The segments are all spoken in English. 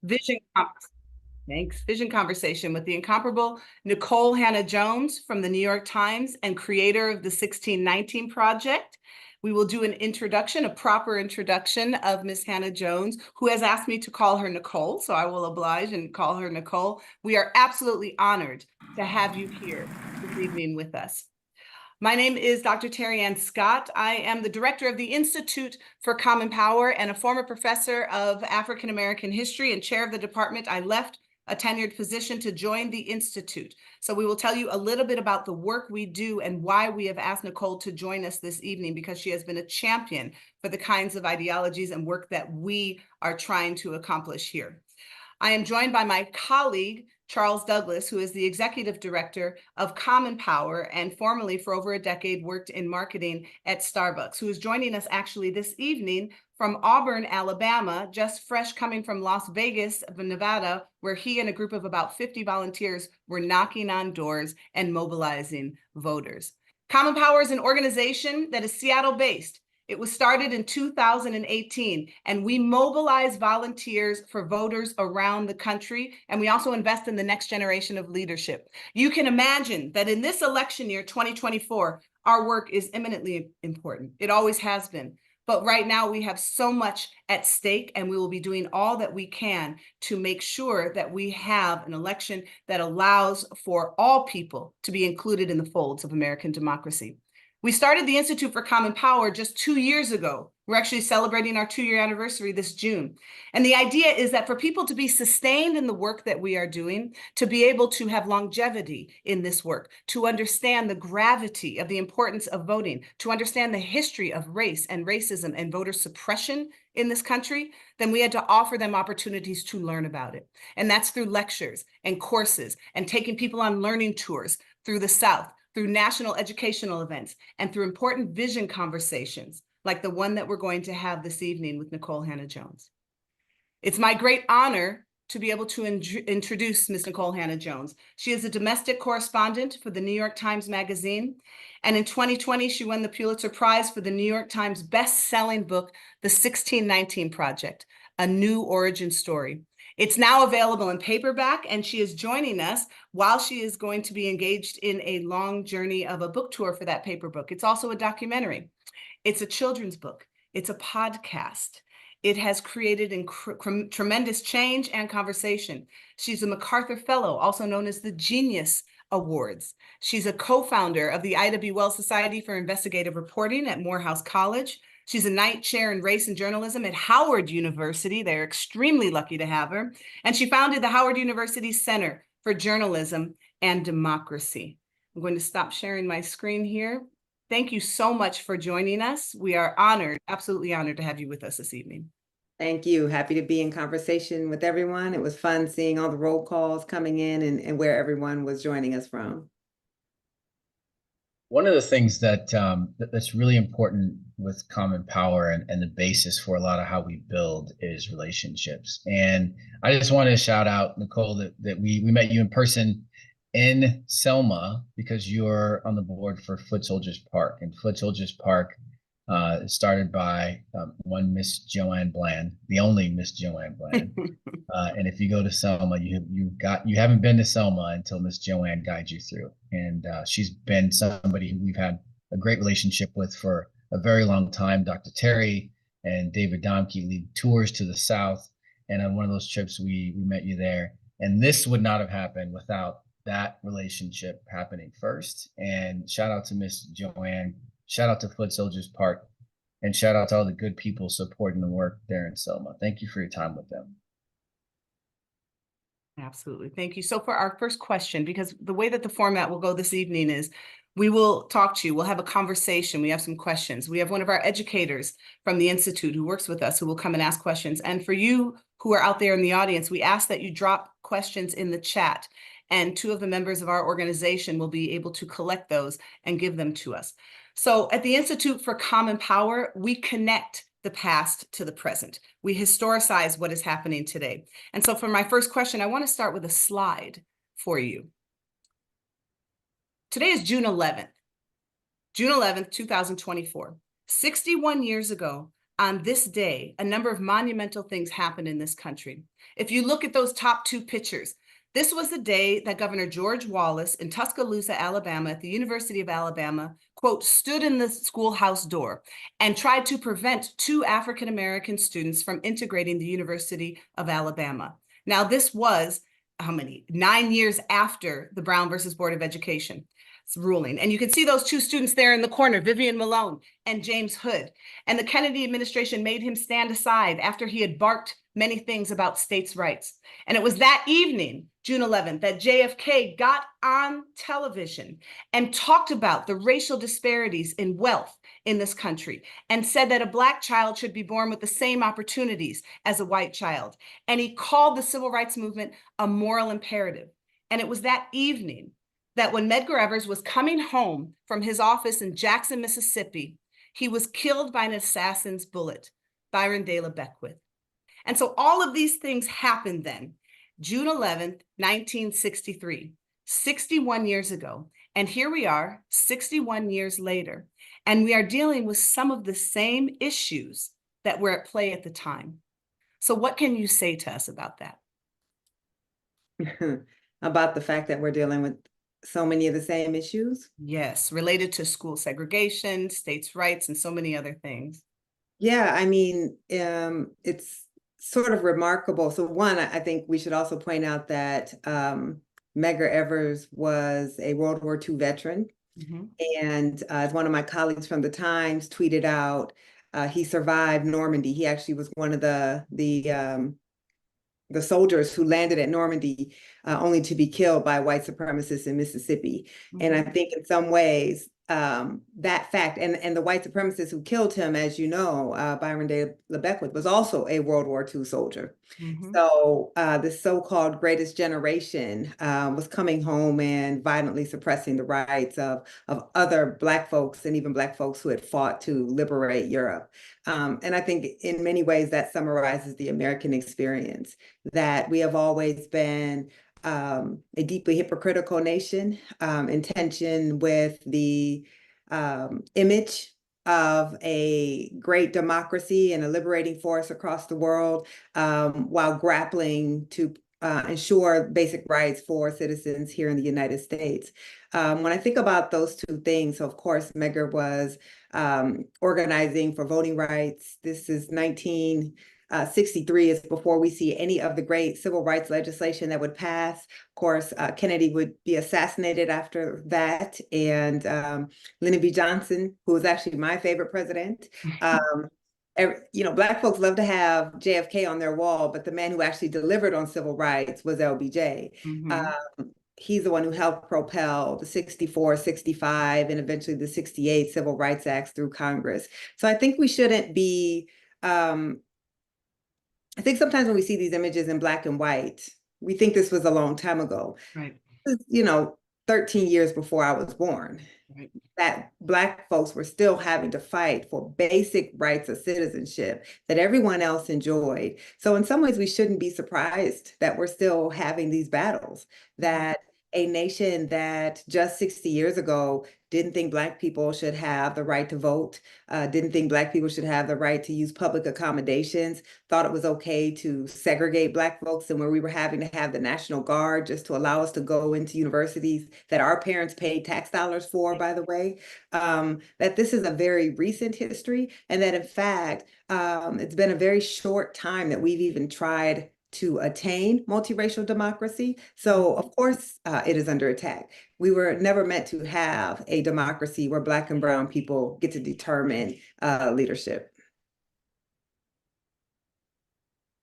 Vision Vision Conversation with the incomparable Nikole Hannah-Jones from the New York Times and creator of the 1619 Project. We will do an introduction, a proper introduction of Ms. Hannah-Jones, who has asked me to call her Nikole, so I will oblige and call her Nikole. We are absolutely honored to have you here this evening with us. My name is Dr. Terry Ann Scott. I am the director of the Institute for Common Power and a former professor of African American history and chair of the department. I left a tenured position to join the Institute. So we will tell you a little bit about the work we do and why we have asked Nikole to join us this evening, because she has been a champion for the kinds of ideologies and work that we are trying to accomplish here. I am joined by my colleague, Charles Douglas, who is the executive director of Common Power and formerly for over a decade worked in marketing at Starbucks, who is joining us actually this evening from Auburn, Alabama, just fresh coming from Las Vegas, Nevada, where he and a group of about 50 volunteers were knocking on doors and mobilizing voters. Common Power is an organization that is Seattle-based. It was started in 2018, and we mobilize volunteers for voters around the country, and we also invest in the next generation of leadership. You can imagine that in this election year, 2024, our work is eminently important. It always has been. But right now, we have so much at stake, and we will be doing all that we can to make sure that we have an election that allows for all people to be included in the folds of American democracy. We started the Institute for Common Power just 2 years ago. We're actually celebrating our 2-year anniversary this June. And the idea is that for people to be sustained in the work that we are doing, to be able to have longevity in this work, to understand the gravity of the importance of voting, to understand the history of race and racism and voter suppression in this country, then we had to offer them opportunities to learn about it. And that's through lectures and courses and taking people on learning tours through the South, through national educational events, and through important vision conversations like the one that we're going to have this evening with Nikole Hannah-Jones. It's my great honor to be able to introduce Ms. Nikole Hannah-Jones. She is a domestic correspondent for the New York Times Magazine, and in 2020, she won the Pulitzer Prize for the New York Times best-selling book, The 1619 Project, A New Origin Story. It's now available in paperback, and she is joining us while she is going to be engaged in a long journey of a book tour for that paper book. It's also a documentary. It's a children's book. It's a podcast. It has created tremendous change and conversation. She's a MacArthur Fellow, also known as the Genius Awards. She's a co-founder of the Ida B. Wells Society for Investigative Reporting at Morehouse College. She's a Knight Chair in Race and Journalism at Howard University. They're extremely lucky to have her. And she founded the Howard University Center for Journalism and Democracy. I'm going to stop sharing my screen here. Thank you so much for joining us. We are honored, absolutely honored to have you with us this evening. Thank you. Happy to be in conversation with everyone. It was fun seeing all the roll calls coming in and where everyone was joining us from. One of the things that's really important with Common Power and the basis for a lot of how we build is relationships. And I just want to shout out, Nikole, that we met you in person in Selma because you're on the board for Foot Soldiers Park. And Foot Soldiers Park started by one Miss Joanne Bland, the only Miss Joanne Bland. And if you go to Selma, you haven't been to Selma until Miss Joanne guides you through. And she's been somebody who we've had a great relationship with for a very long time. Dr. Terry and David Domke lead tours to the South. And on one of those trips, we met you there. And this would not have happened without that relationship happening first. And shout out to Miss Joanne. Shout out to Foot Soldiers Park, and shout out to all the good people supporting the work there in Selma. Thank you for your time with them. Absolutely. Thank you. So for our first question, because the way that the format will go this evening is we will talk to you. We'll have a conversation. We have some questions. We have one of our educators from the Institute who works with us who will come and ask questions. And for you who are out there in the audience, we ask that you drop questions in the chat. And 2 of the members of our organization will be able to collect those and give them to us. So at the Institute for Common Power, we connect the past to the present. We historicize what is happening today. And so for my first question, I want to start with a slide for you. Today is June 11th, 2024. 61 years ago, on this day, a number of monumental things happened in this country. If you look at those top two pictures, this was the day that Governor George Wallace in Tuscaloosa, Alabama, at the University of Alabama, quote, stood in the schoolhouse door and tried to prevent two African-American students from integrating the University of Alabama. Now, this was how many? 9 years after the Brown versus Board of Education ruling. And you can see those two students there in the corner, Vivian Malone and James Hood. And the Kennedy administration made him stand aside after he had barked many things about states' rights. And it was that evening, June 11th, that JFK got on television and talked about the racial disparities in wealth in this country and said that a Black child should be born with the same opportunities as a white child. And he called the civil rights movement a moral imperative. And it was that evening that when Medgar Evers was coming home from his office in Jackson, Mississippi, he was killed by an assassin's bullet, Byron De La Beckwith. And so all of these things happened then, June 11th, 1963, 61 years ago. And here we are, 61 years later, and we are dealing with some of the same issues that were at play at the time. So what can you say to us about that? About the fact that we're dealing with so many of the same issues? Yes, related to school segregation, states' rights, and so many other things. Yeah, I mean, it's sort of remarkable. So one, I think we should also point out that Medgar Evers was a World War II veteran. And as one of my colleagues from the Times tweeted out, he survived Normandy. He actually was one of the soldiers who landed at Normandy only to be killed by white supremacists in Mississippi. And I think in some ways, that fact, and the white supremacists who killed him, as you know, Byron De La Beckwith was also a World War II soldier. So this so-called greatest generation was coming home and violently suppressing the rights of other Black folks and even Black folks who had fought to liberate Europe. And I think in many ways that summarizes the American experience, that we have always been a deeply hypocritical nation, in tension with the image of a great democracy and a liberating force across the world, while grappling to ensure basic rights for citizens here in the United States. When I think about those two things, of course, Medgar was organizing for voting rights. This is 1963 is before we see any of the great civil rights legislation that would pass. Of course, Kennedy would be assassinated after that. And Lyndon B. Johnson, who was actually my favorite president. Black folks love to have JFK on their wall, but the man who actually delivered on civil rights was LBJ. He's the one who helped propel the 64, 65, and eventually the 68 Civil Rights Acts through Congress. So I think we shouldn't be, I think sometimes when we see these images in black and white, we think this was a long time ago. Right. 13 years before I was born. Right. That Black folks were still having to fight for basic rights of citizenship that everyone else enjoyed. So in some ways, we shouldn't be surprised that we're still having these battles, that a nation that just 60 years ago didn't think Black people should have the right to vote, didn't think Black people should have the right to use public accommodations, thought it was okay to segregate Black folks, and where we were having to have the National Guard just to allow us to go into universities that our parents paid tax dollars for, by the way, that this is a very recent history, and that in fact, it's been a very short time that we've even tried to attain multiracial democracy. So of course, it is under attack. We were never meant to have a democracy where Black and brown people get to determine leadership.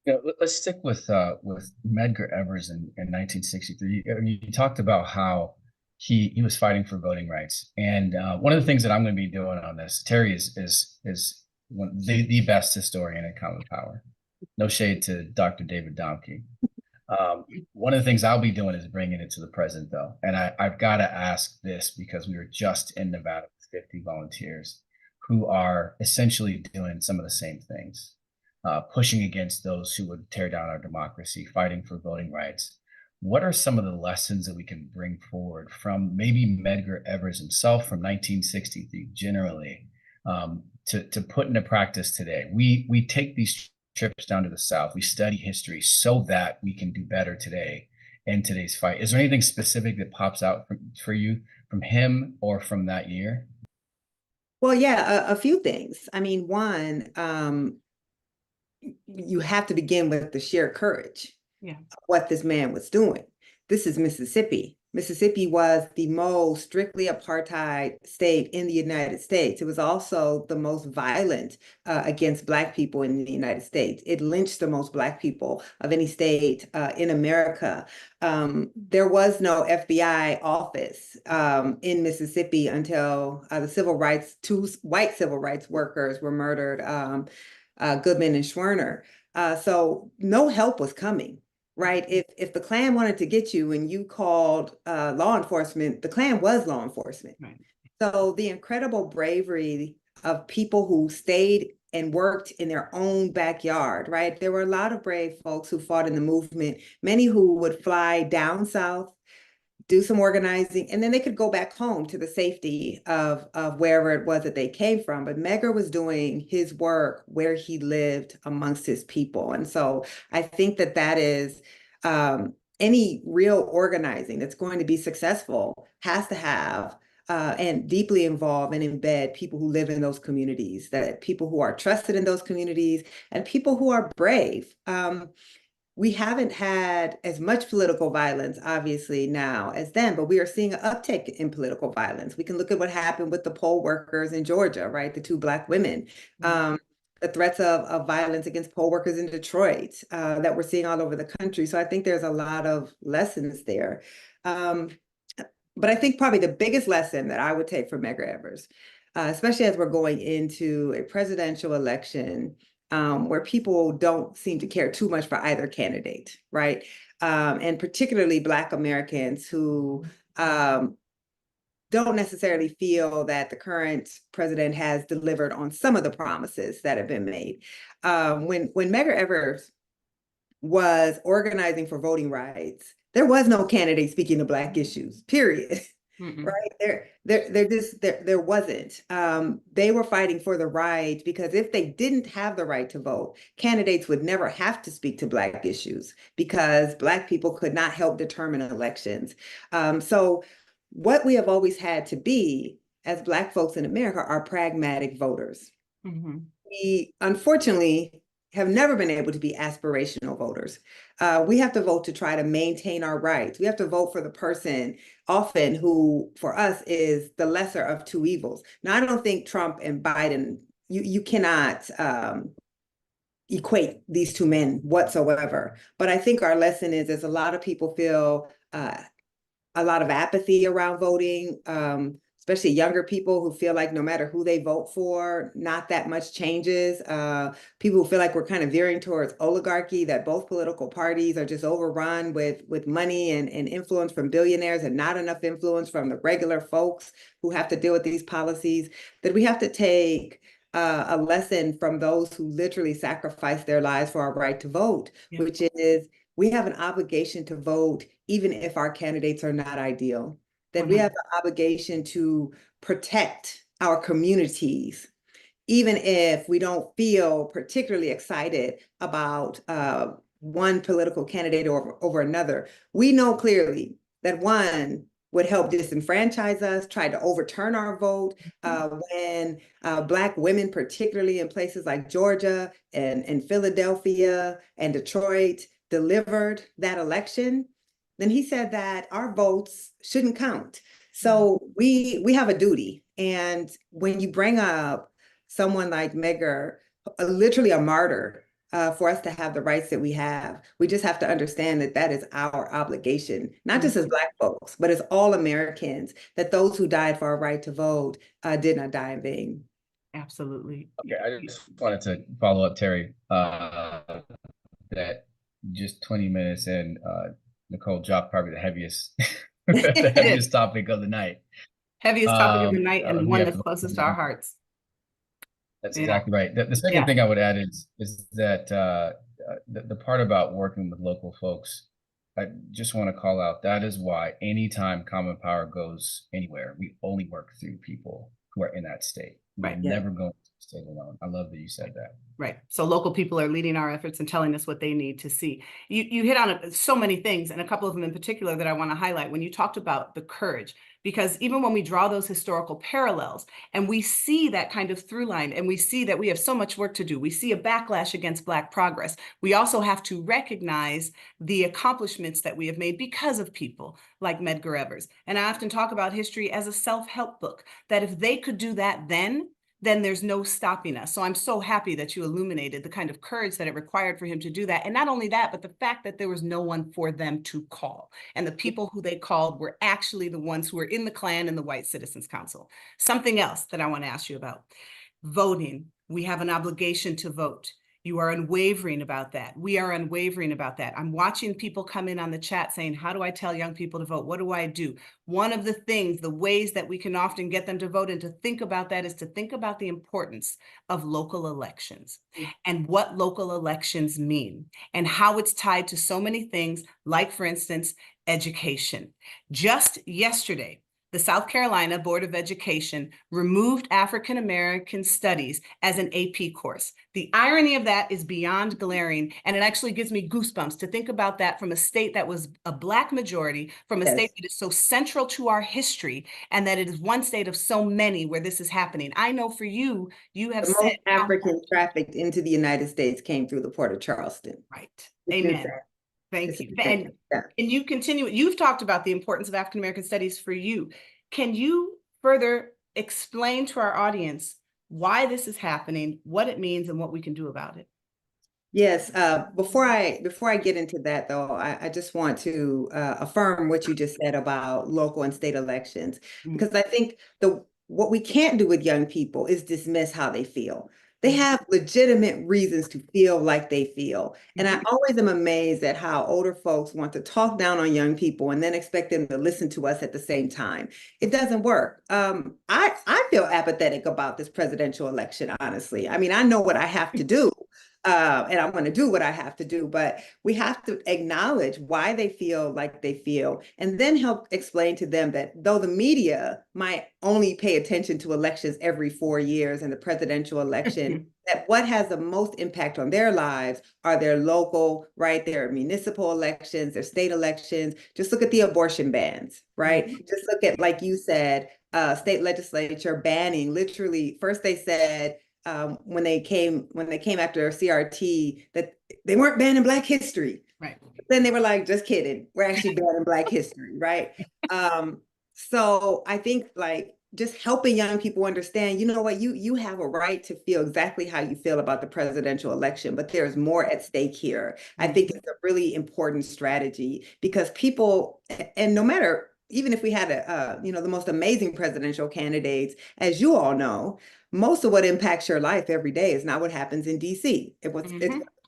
Yeah, let's stick with Medgar Evers in 1963. You talked about how he was fighting for voting rights, and one of the things that I'm going to be doing on this, Terry is the best historian in Common Power. No shade to Dr. David Domke. One of the things I'll be doing is bringing it to the present, though. And I've got to ask this because we were just in Nevada with 50 volunteers who are essentially doing some of the same things, pushing against those who would tear down our democracy, fighting for voting rights. What are some of the lessons that we can bring forward from maybe Medgar Evers himself from 1963 generally, to put into practice today. We take these trips down to the South. We study history so that we can do better today in today's fight. Is there anything specific that pops out for you from him or from that year? Well, yeah, a few things. I mean, one, you have to begin with the sheer courage Yeah. of what this man was doing. This is Mississippi. Mississippi was the most strictly apartheid state in the United States. It was also the most violent against Black people in the United States. It lynched the most Black people of any state in America. There was no FBI office in Mississippi until two white civil rights workers were murdered, Goodman and Schwerner. So no help was coming. Right. If the Klan wanted to get you and you called law enforcement, the Klan was law enforcement. Right. So the incredible bravery of people who stayed and worked in their own backyard, right? There were a lot of brave folks who fought in the movement, many who would fly down south, do some organizing, and then they could go back home to the safety of wherever it was that they came from. But Medgar was doing his work where he lived amongst his people. And so I think that that is any real organizing that's going to be successful has to have and deeply involve and embed people who live in those communities, that people who are trusted in those communities and people who are brave. We haven't had as much political violence, obviously, now as then, but we are seeing an uptick in political violence. We can look at what happened with the poll workers in Georgia, right? The two Black women. The threats of violence against poll workers in Detroit that we're seeing all over the country. So I think there's a lot of lessons there. But I think probably the biggest lesson that I would take from Medgar Evers, especially as we're going into a presidential election, where people don't seem to care too much for either candidate, right? And particularly Black Americans who don't necessarily feel that the current president has delivered on some of the promises that have been made. When Medgar Evers was organizing for voting rights, there was no candidate speaking to Black issues, period. Right? There wasn't. They were fighting for the right because if they didn't have the right to vote, candidates would never have to speak to Black issues because Black people could not help determine elections. So what we have always had to be as Black folks in America are pragmatic voters. We unfortunately have never been able to be aspirational voters. We have to vote to try to maintain our rights. We have to vote for the person often who, for us, is the lesser of two evils. Now, I don't think Trump and Biden, you cannot equate these two men whatsoever. But I think our lesson is a lot of people feel a lot of apathy around voting, especially younger people who feel like no matter who they vote for, not that much changes. People who feel like we're kind of veering towards oligarchy, that both political parties are just overrun with money and influence from billionaires and not enough influence from the regular folks who have to deal with these policies, that we have to take a lesson from those who literally sacrificed their lives for our right to vote, which is we have an obligation to vote even if our candidates are not ideal. That we have an obligation to protect our communities, even if we don't feel particularly excited about one political candidate over another. We know clearly that one would help disenfranchise us, try to overturn our vote. When Black women, particularly in places like Georgia and Philadelphia and Detroit, delivered that election, then he said that our votes shouldn't count. So we have a duty. And when you bring up someone like Medgar, literally a martyr, for us to have the rights that we have, we just have to understand that that is our obligation, not just as Black folks, but as all Americans, that those who died for our right to vote did not die in vain. Absolutely. Okay, I just wanted to follow up, Terry, that just 20 minutes in, Nikole dropped probably the heaviest, the heaviest topic of the night. Heaviest topic of the night and we one have that's closest to our hearts. That's exactly right. The second thing I would add is that the part about working with local folks, I just want to call out, that is why anytime Common Power goes anywhere, we only work through people who are in that state. We're never going to stayed alone. I love that you said that. Right. So local people are leading our efforts and telling us what they need to see. You hit on so many things, and a couple of them in particular that I want to highlight when you talked about the courage, because even when we draw those historical parallels and we see that kind of through line, and we see that we have so much work to do, we see a backlash against Black progress. We also have to recognize the accomplishments that we have made because of people like Medgar Evers. And I often talk about history as a self-help book, that if they could do that then there's no stopping us. So I'm so happy that you illuminated the kind of courage that it required for him to do that. And not only that, but the fact that there was no one for them to call. And the people who they called were actually the ones who were in the Klan and the White Citizens Council. Something else that I want to ask you about. Voting. We have an obligation to vote. You are unwavering about that. We are unwavering about that. I'm watching people come in on the chat saying, how do I tell young people to vote? What do I do? One of the things, the ways that we can often get them to vote and to think about that is to think about the importance of local elections and what local elections mean and how it's tied to so many things, like, for instance, education. Just yesterday, the South Carolina Board of Education removed African American Studies as an AP course. The irony of that is beyond glaring, and it actually gives me goosebumps to think about that from a state that was a Black majority, from a state that is so central to our history, and that it is one state of so many where this is happening. I know for you, you have The said most Africans trafficked into the United States came through the Port of Charleston. right. It's Amen. insane. Thank you. Insane. And you continue, you've talked about the importance of African American studies for you. Can you further explain to our audience why this is happening, what it means, and what we can do about it? Yes. Before I get into that, though, I just want to affirm what you just said about local and state elections, because I think what we can't do with young people is dismiss how they feel. They have legitimate reasons to feel like they feel. And I always am amazed at how older folks want to talk down on young people and then expect them to listen to us at the same time. It doesn't work. I feel apathetic about this presidential election, honestly. I mean, I know what I have to do. And I'm going to do what I have to do, but we have to acknowledge why they feel like they feel, and then help explain to them that though the media might only pay attention to elections every 4 years and the presidential election, that what has the most impact on their lives are their local, right? Their municipal elections, their state elections. Just look at the abortion bans, right? Just look at, like you said, state legislature banning, literally, first they said, when they came after CRT, that they weren't banning Black history. Right. Then they were like, just kidding, we're actually banning Black history, right? So I think, like, just helping young people understand, you know what, you have a right to feel exactly how you feel about the presidential election, but there's more at stake here. I think it's a really important strategy, because people, and no matter, even if we had the most amazing presidential candidates, as you all know, most of what impacts your life every day is not what happens in DC. It's what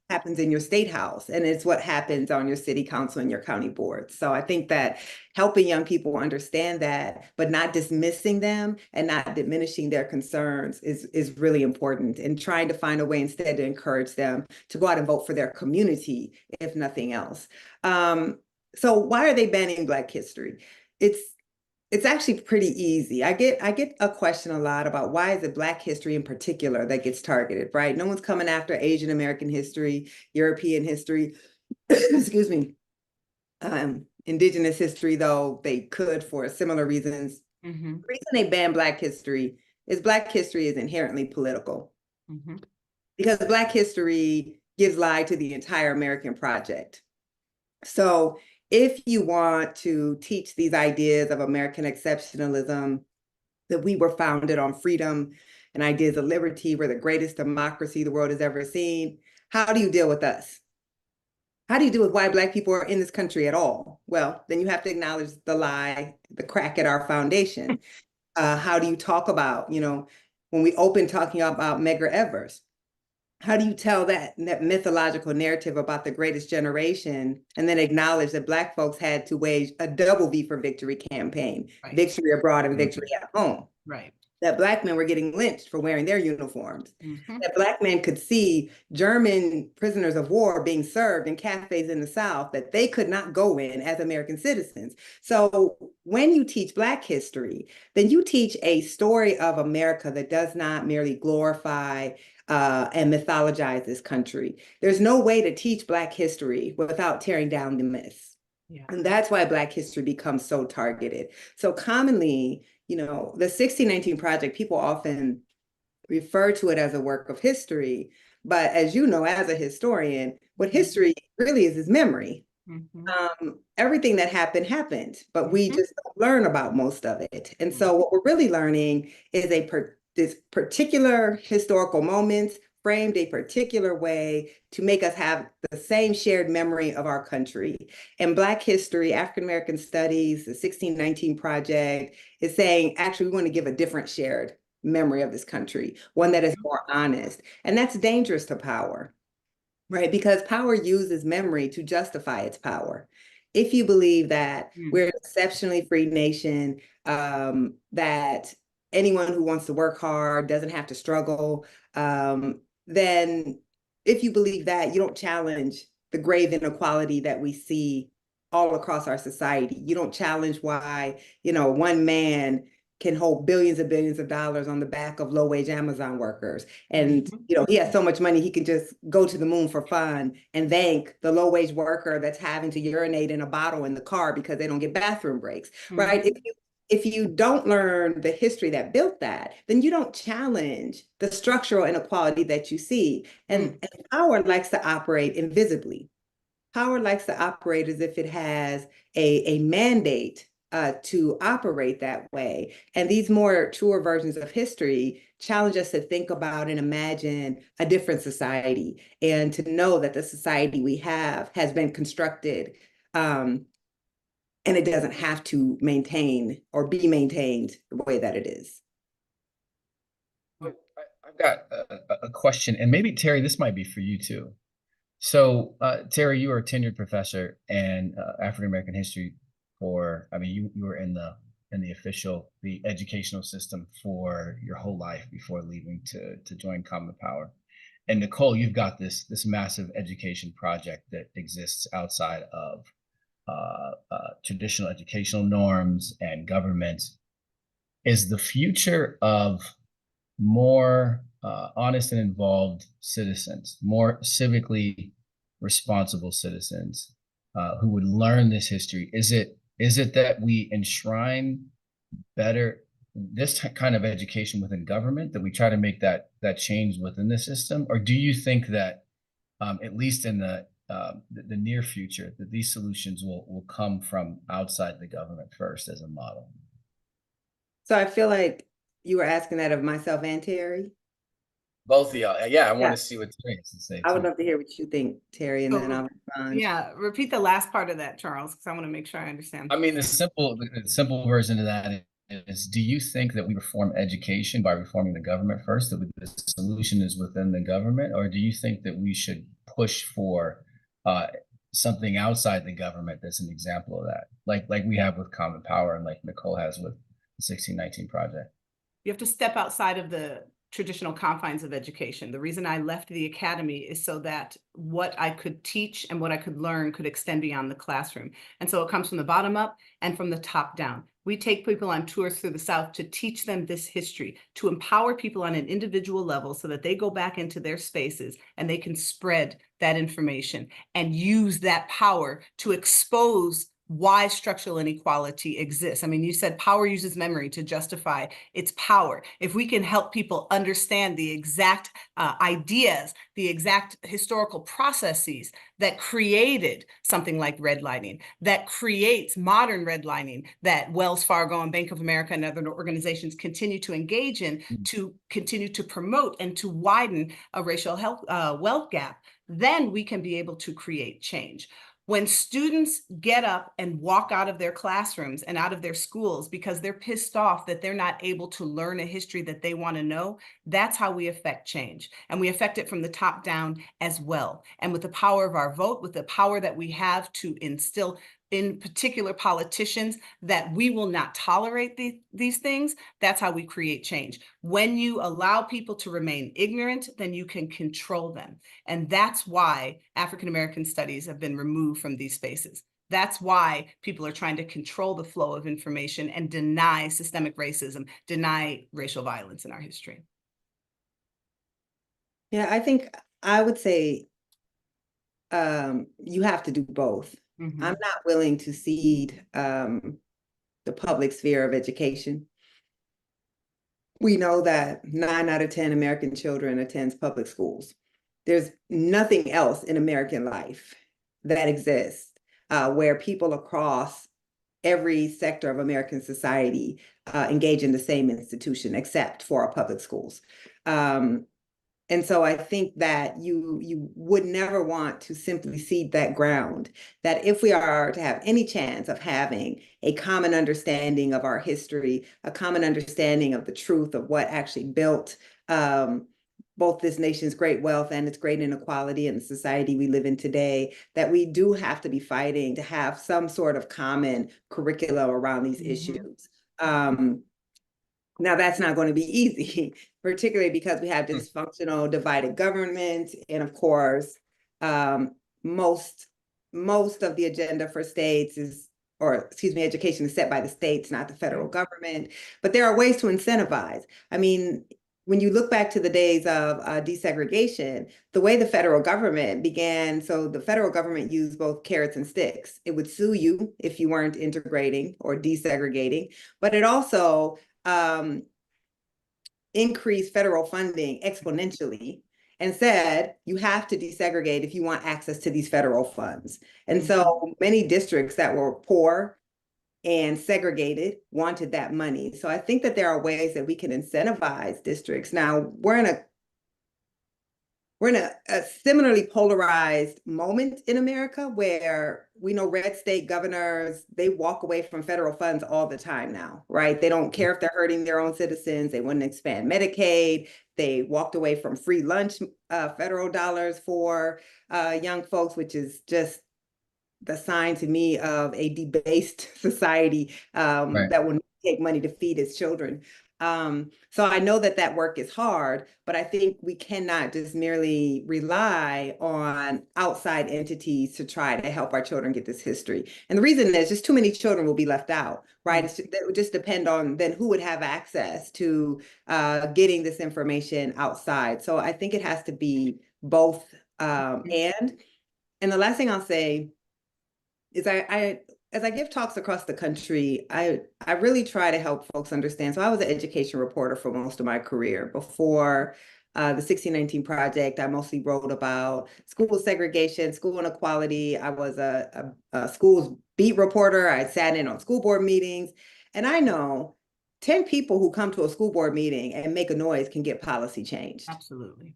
happens in your state house, and it's what happens on your city council and your county board. So I think that helping young people understand that, but not dismissing them and not diminishing their concerns is really important, and trying to find a way instead to encourage them to go out and vote for their community, if nothing else. So why are they banning Black history? It's actually pretty easy. I get a question a lot about why is it Black history in particular that gets targeted, right? No one's coming after Asian American history, European history, excuse me, Indigenous history, though they could for similar reasons. The reason they ban Black history is Black history is inherently political, because Black history gives life to the entire American project. So if you want to teach these ideas of American exceptionalism, that we were founded on freedom and ideas of liberty, we're the greatest democracy the world has ever seen, how do you deal with us? How do you deal with why Black people are in this country at all? Well, then you have to acknowledge the lie, the crack at our foundation. How do you talk about, when we open talking about Medgar Evers, how do you tell that mythological narrative about the greatest generation and then acknowledge that Black folks had to wage a double V for victory campaign, victory abroad and victory at home? Right. that Black men were getting lynched for wearing their uniforms, Mhm. that Black men could see German prisoners of war being served in cafes in the South that they could not go in as American citizens. So when you teach Black history, then you teach a story of America that does not merely glorify and mythologize this country. There's no way to teach Black history without tearing down the myths. Yeah. And that's why Black history becomes so targeted. So commonly, the 1619 Project, people often refer to it as a work of history. But as you know, as a historian, what history really is memory. Everything that happened, but we just don't learn about most of it. And so what we're really learning is this particular historical moments framed a particular way to make us have the same shared memory of our country. And Black history, African American studies, the 1619 Project is saying, actually, we want to give a different shared memory of this country, one that is more honest. And that's dangerous to power. Right, because power uses memory to justify its power. If you believe that we're an exceptionally free nation, that anyone who wants to work hard doesn't have to struggle, then if you believe that, you don't challenge the grave inequality that we see all across our society. You don't challenge why, one man can hold billions of dollars on the back of low-wage Amazon workers. And, he has so much money, he can just go to the moon for fun and thank the low-wage worker that's having to urinate in a bottle in the car because they don't get bathroom breaks, right? If you don't learn the history that built that, then you don't challenge the structural inequality that you see. And power likes to operate invisibly. Power likes to operate as if it has a mandate to operate that way. And these more truer versions of history challenge us to think about and imagine a different society and to know that the society we have has been constructed and it doesn't have to maintain or be maintained the way that it is. I've got a question, and maybe Terry, this might be for you too. So, Terry, you are a tenured professor in African American history you were in the educational system for your whole life before leaving to join Common Power. And Nikole, you've got this massive education project that exists outside of traditional educational norms and government. Is the future of more honest and involved citizens, more civically responsible citizens who would learn this history? Is it that we enshrine better this kind of education within government, that we try to make that change within the system, or do you think that at least in the near future, that these solutions will come from outside the government first as a model? So I feel like you were asking that of myself and Terry. Both of y'all. Yeah, I want Yeah. to see what Terry has to say I would too. love to hear what you think, Terry, and then I'll respond. Yeah, repeat the last part of that, Charles, because I want to make sure I understand. I mean, the simple version of that is, do you think that we reform education by reforming the government first, that the solution is within the government, or do you think that we should push for something outside the government that's an example of that, like we have with Common Power and like Nikole has with the 1619 Project? You have to step outside of the traditional confines of education. The reason I left the academy is so that what I could teach and what I could learn could extend beyond the classroom. And so it comes from the bottom up and from the top down. We take people on tours through the South to teach them this history, to empower people on an individual level so that they go back into their spaces and they can spread that information and use that power to expose why structural inequality exists. I mean, you said power uses memory to justify its power. If we can help people understand the exact ideas, the exact historical processes that created something like redlining, that creates modern redlining, that Wells Fargo and Bank of America and other organizations continue to engage in to continue to promote and to widen a racial wealth gap, then we can be able to create change. When students get up and walk out of their classrooms and out of their schools because they're pissed off that they're not able to learn a history that they want to know, that's how we affect change. And we affect it from the top down as well. And with the power of our vote, with the power that we have to instill in particular politicians that we will not tolerate these things, that's how we create change. When you allow people to remain ignorant, then you can control them. And that's why African American studies have been removed from these spaces. That's why people are trying to control the flow of information and deny systemic racism, deny racial violence in our history. Yeah, I think I would say you have to do both. Mm-hmm. I'm not willing to cede the public sphere of education. We know that 9 out of 10 American children attends public schools. There's nothing else in American life that exists where people across every sector of American society engage in the same institution, except for our public schools. And so I think that you would never want to simply cede that ground, that if we are to have any chance of having a common understanding of our history, a common understanding of the truth of what actually built both this nation's great wealth and its great inequality and the society we live in today, that we do have to be fighting to have some sort of common curriculum around these issues. Now, that's not going to be easy, particularly because we have dysfunctional, divided government. And of course, most of the agenda for states is, or excuse me, education is set by the states, not the federal government. But there are ways to incentivize. I mean, when you look back to the days of desegregation, the way the federal government began, so the federal government used both carrots and sticks. It would sue you if you weren't integrating or desegregating, but it also increased federal funding exponentially and said you have to desegregate if you want access to these federal funds. And so many districts that were poor and segregated wanted that money. So I think that there are ways that we can incentivize districts. Now, we're in a similarly polarized moment in America where we know red state governors, they walk away from federal funds all the time now, right? They don't care if they're hurting their own citizens. They wouldn't expand Medicaid. They walked away from free lunch, federal dollars for young folks, which is just the sign to me of a debased society that will take money to feed its children. So I know that work is hard, but I think we cannot just merely rely on outside entities to try to help our children get this history. And the reason is just too many children will be left out, right? That would just depend on then who would have access to getting this information outside. So I think it has to be both and the last thing I'll say is as I give talks across the country, I really try to help folks understand. So I was an education reporter for most of my career. Before the 1619 Project, I mostly wrote about school segregation, school inequality. I was a schools beat reporter. I sat in on school board meetings. And I know 10 people who come to a school board meeting and make a noise can get policy changed. Absolutely.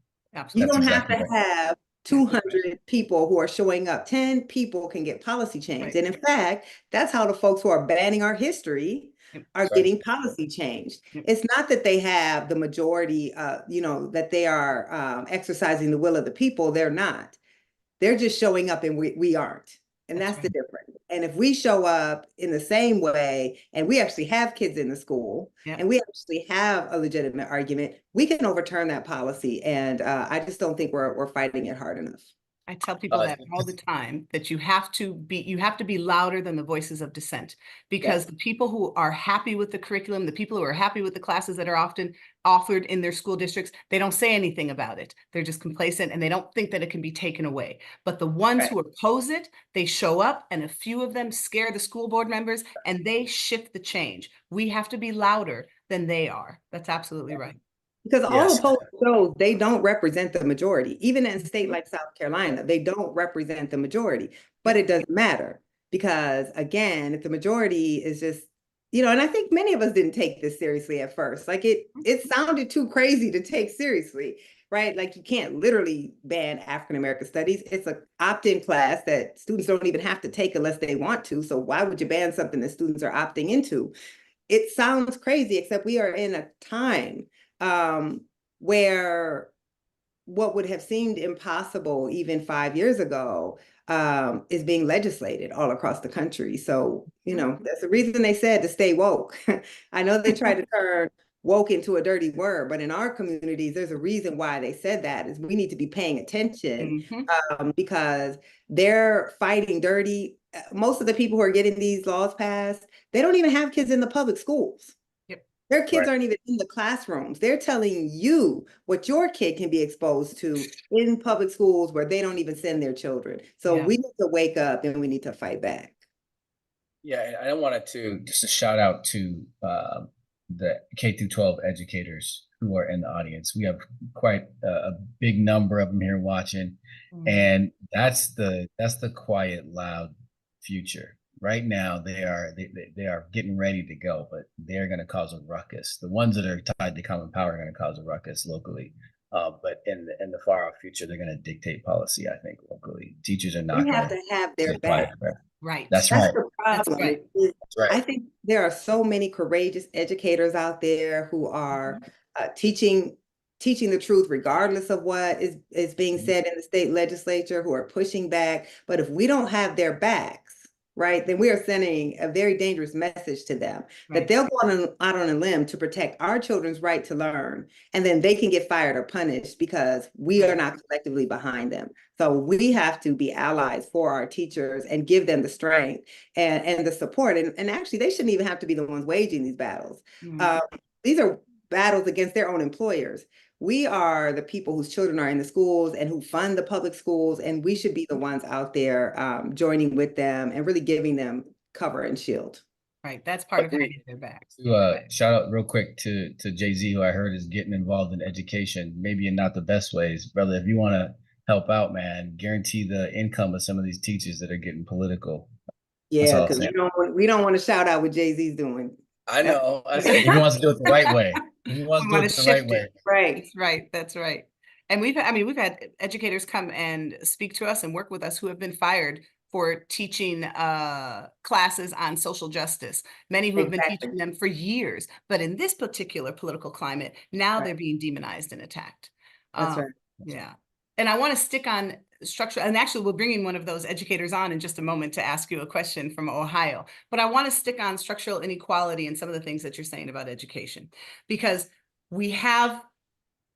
You don't exactly have to have 200 people who are showing up. 10 people can get policy change. Right. And in fact, that's how the folks who are banning our history are getting policy changed. It's not that they have the majority, that they are exercising the will of the people. They're not. They're just showing up and we aren't. And that's the difference. And if we show up in the same way, and we actually have kids in the school, and we actually have a legitimate argument, we can overturn that policy. And I just don't think we're fighting it hard enough. I tell people that all the time, that you have to be louder than the voices of dissent, because the people who are happy with the curriculum, the people who are happy with the classes that are often offered in their school districts, they don't say anything about it. They're just complacent and they don't think that it can be taken away. But the ones who oppose it, they show up, and a few of them scare the school board members and they shift the change. We have to be louder than they are. That's absolutely right. Because all the polls show they don't represent the majority. Even in a state like South Carolina, they don't represent the majority. But it doesn't matter because, again, if the majority is just, and I think many of us didn't take this seriously at first. Like it sounded too crazy to take seriously, right? Like you can't literally ban African American studies. It's an opt-in class that students don't even have to take unless they want to. So why would you ban something that students are opting into? It sounds crazy, except we are in a time where what would have seemed impossible even 5 years ago is being legislated all across the country. So, you know, that's the reason they said to stay woke. I know they tried to turn woke into a dirty word, but in our communities, there's a reason why they said that is we need to be paying attention because they're fighting dirty. Most of the people who are getting these laws passed, they don't even have kids in the public schools. Their kids aren't even in the classrooms. They're telling you what your kid can be exposed to in public schools where they don't even send their children. So we need to wake up and we need to fight back. Yeah, and I wanted to just a shout out to the K through 12 educators who are in the audience. We have quite a big number of them here watching, and that's the quiet, loud future. Right now, they are getting ready to go, but they're going to cause a ruckus. The ones that are tied to common power are going to cause a ruckus locally, but in the far off future, they're going to dictate policy. I think locally, teachers are not. We have to have their back. Right. That's right. The problem. That's right. I think there are so many courageous educators out there who are teaching the truth regardless of what is being said in the state legislature, who are pushing back. But if we don't have their backs, right, then we are sending a very dangerous message to them that they'll go out on a limb to protect our children's right to learn, and then they can get fired or punished because we are not collectively behind them. So we have to be allies for our teachers and give them the strength and the support. And actually, they shouldn't even have to be the ones waging these battles. These are battles against their own employers. We are the people whose children are in the schools and who fund the public schools, and we should be the ones out there joining with them and really giving them cover and shield. Right, that's part of having their backs. Shout out real quick to Jay-Z, who I heard is getting involved in education, maybe in not the best ways. Brother, if you want to help out, man, guarantee the income of some of these teachers that are getting political. Yeah, because we don't want to shout out what Jay-Z's doing. I know. He wants to do it the right way. He wants to do it the right way. Right. That's right. And we've had educators come and speak to us and work with us who have been fired for teaching classes on social justice. Many who have been teaching them for years, but in this particular political climate, now they're being demonized and attacked. That's right. Yeah. And I want to stick on structure, and actually we're bringing one of those educators on in just a moment to ask you a question from Ohio, but I want to stick on structural inequality and some of the things that you're saying about education, because we have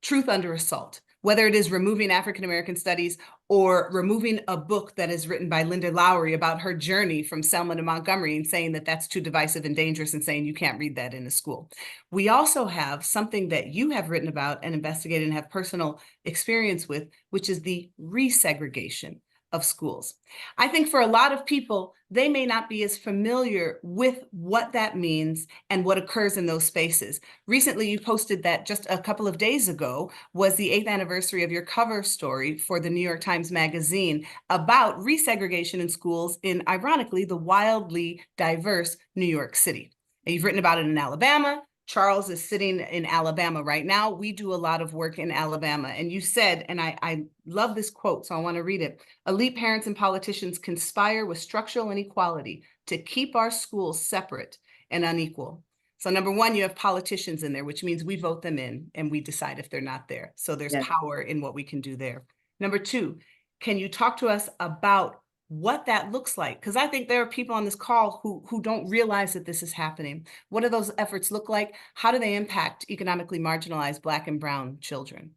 truth under assault, whether it is removing African-American studies or removing a book that is written by Linda Lowry about her journey from Selma to Montgomery and saying that that's too divisive and dangerous and saying you can't read that in a school. We also have something that you have written about and investigated and have personal experience with, which is the resegregation of schools. I think for a lot of people, they may not be as familiar with what that means and what occurs in those spaces. Recently, you posted that just a couple of days ago was the 8th anniversary of your cover story for the New York Times Magazine about resegregation in schools in, ironically, the wildly diverse New York City. And you've written about it in Alabama. Charles is sitting in Alabama right now. We do a lot of work in Alabama. And you said, and I love this quote, so I want to read it. Elite parents and politicians conspire with structural inequality to keep our schools separate and unequal. So number one, you have politicians in there, which means we vote them in and we decide if they're not there. So there's power in what we can do there. Number two, can you talk to us about what that looks like? Because I think there are people on this call who don't realize that this is happening. What do those efforts look like? How do they impact economically marginalized Black and Brown children?